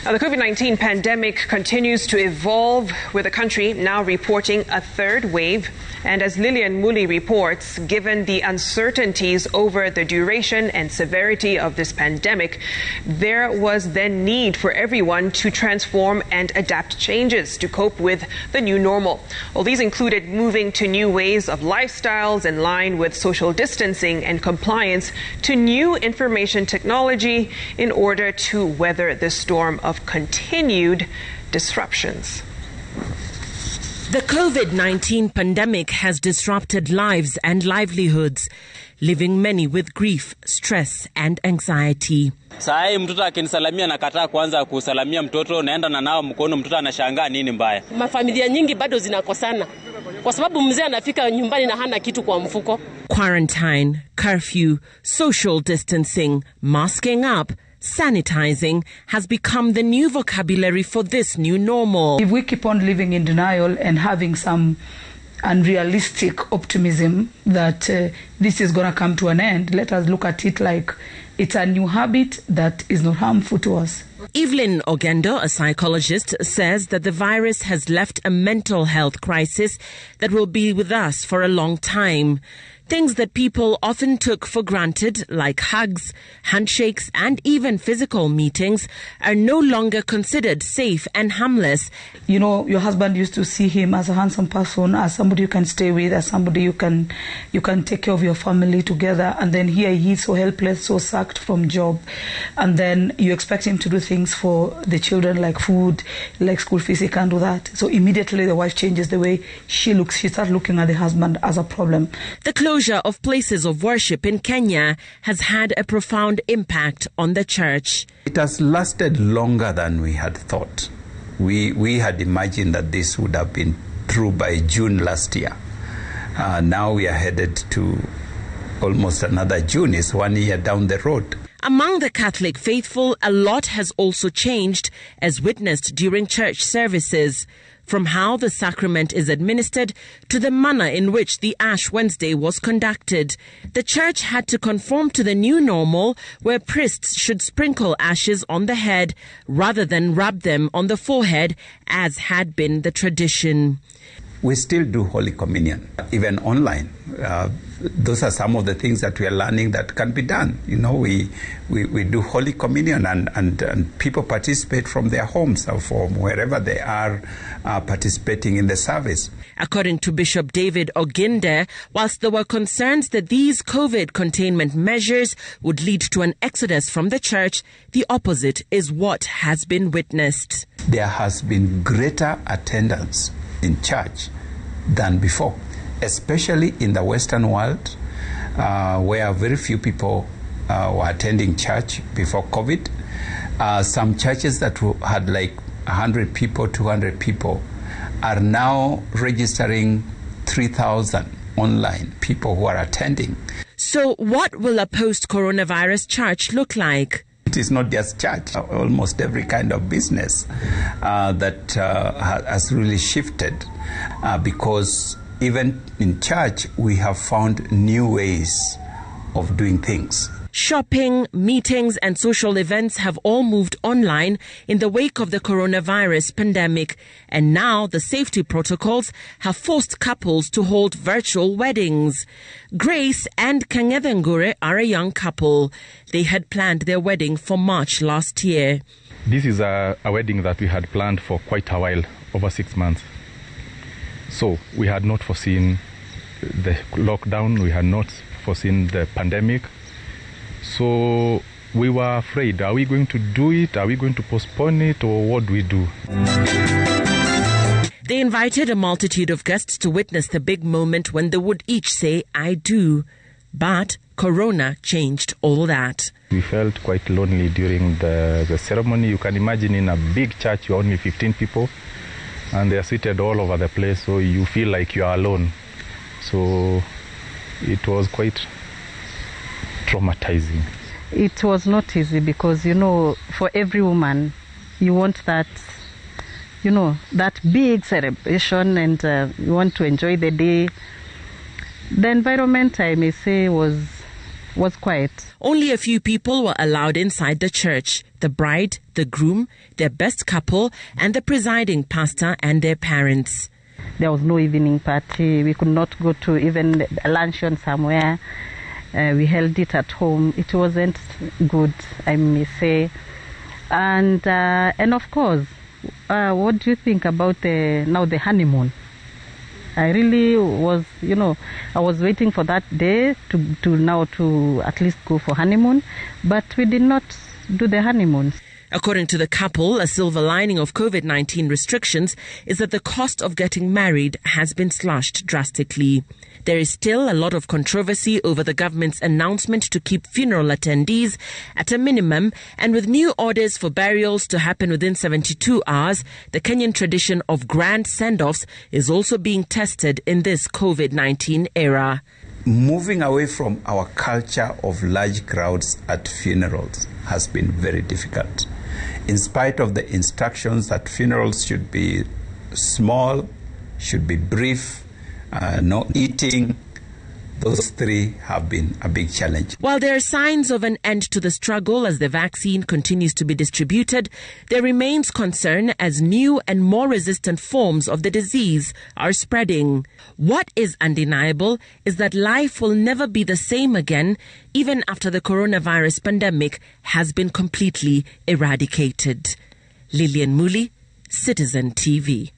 Now, the COVID-19 pandemic continues to evolve, with the country now reporting a third wave. And as Lilian Muli reports, given the uncertainties over the duration and severity of this pandemic, there was then need for everyone to transform and adapt changes to cope with the new normal. Well, these included moving to new ways of lifestyles in line with social distancing and compliance to new information technology in order to weather the storm of continued disruptions. The COVID-19 pandemic has disrupted lives and livelihoods, leaving many with grief, stress and anxiety. Sai mtoto akinisalamia nakataa kwanza kusalamia mtoto, naenda na nao mkono, mtoto anashangaa nini mbaya. Mafamilia nyingi bado zinakosana kwa sababu mzee anafika nyumbani na hana kitu kwa mfuko. Quarantine, curfew, social distancing, masking up, sanitizing has become the new vocabulary for this new normal. If we keep on living in denial and having some unrealistic optimism that this is going to come to an end, let us look at it like it's a new habit that is not harmful to us. Evelyn Ogendo, a psychologist, says that the virus has left a mental health crisis that will be with us for a long time. Things that people often took for granted, like hugs, handshakes, and even physical meetings, are no longer considered safe and harmless. You know, your husband used to see him as a handsome person, as somebody you can stay with, as somebody you can take care of your family together. And then here he's so helpless, so sacked from job. And then you expect him to do things for the children, like food, like school fees. He can't do that. So immediately the wife changes the way she looks. She starts looking at the husband as a problem. The closure of places of worship in Kenya has had a profound impact on the church. It has lasted longer than we had thought. We had imagined that this would have been through by June last year. Now we are headed to almost another June. It's 1 year down the road. Among the Catholic faithful, a lot has also changed, as witnessed during church services. From how the sacrament is administered to the manner in which the Ash Wednesday was conducted. The church had to conform to the new normal, where priests should sprinkle ashes on the head rather than rub them on the forehead, as had been the tradition. We still do Holy Communion, even online. Those are some of the things that we are learning that can be done. You know, we do Holy Communion and people participate from their homes or from wherever they are participating in the service. According to Bishop David Oginde, whilst there were concerns that these COVID containment measures would lead to an exodus from the church, the opposite is what has been witnessed. There has been greater attendance in church than before, especially in the Western world, where very few people were attending church before COVID. Some churches that had like 100 people, 200 people, are now registering 3,000 online people who are attending. So what will a post-coronavirus church look like? It is not just church, almost every kind of business that has really shifted because even in church we have found new ways of doing things. Shopping, meetings and social events have all moved online in the wake of the coronavirus pandemic. And now the safety protocols have forced couples to hold virtual weddings. Grace and Kangethengure are a young couple. They had planned their wedding for March last year. This is a wedding that we had planned for quite a while, over 6 months. So we had not foreseen the lockdown, we had not foreseen the pandemic. So we were afraid, are we going to do it? Are we going to postpone it, or what do we do? They invited a multitude of guests to witness the big moment when they would each say, I do. But Corona changed all that. We felt quite lonely during the ceremony. You can imagine in a big church, you're only 15 people, and they're seated all over the place, so you feel like you are alone. So it was quite traumatizing. It was not easy because, you know, for every woman, you want that, you know, that big celebration, and you want to enjoy the day. The environment, I may say, was was quiet. Only a few people were allowed inside the church: the bride, the groom, their best couple, and the presiding pastor and their parents. There was no evening party. We could not go to even a luncheon somewhere. We held it at home. It wasn't good, I may say. And of course, what do you think about the honeymoon? I really was, I was waiting for that day to at least go for honeymoon, but we did not do the honeymoon. According to the couple, a silver lining of COVID-19 restrictions is that the cost of getting married has been slashed drastically. There is still a lot of controversy over the government's announcement to keep funeral attendees at a minimum, and with new orders for burials to happen within 72 hours, the Kenyan tradition of grand send-offs is also being tested in this COVID-19 era. Moving away from our culture of large crowds at funerals has been very difficult. In spite of the instructions that funerals should be small, should be brief, no eating, those three have been a big challenge. While there are signs of an end to the struggle as the vaccine continues to be distributed, there remains concern as new and more resistant forms of the disease are spreading. What is undeniable is that life will never be the same again, even after the coronavirus pandemic has been completely eradicated. Lilian Muli, Citizen TV.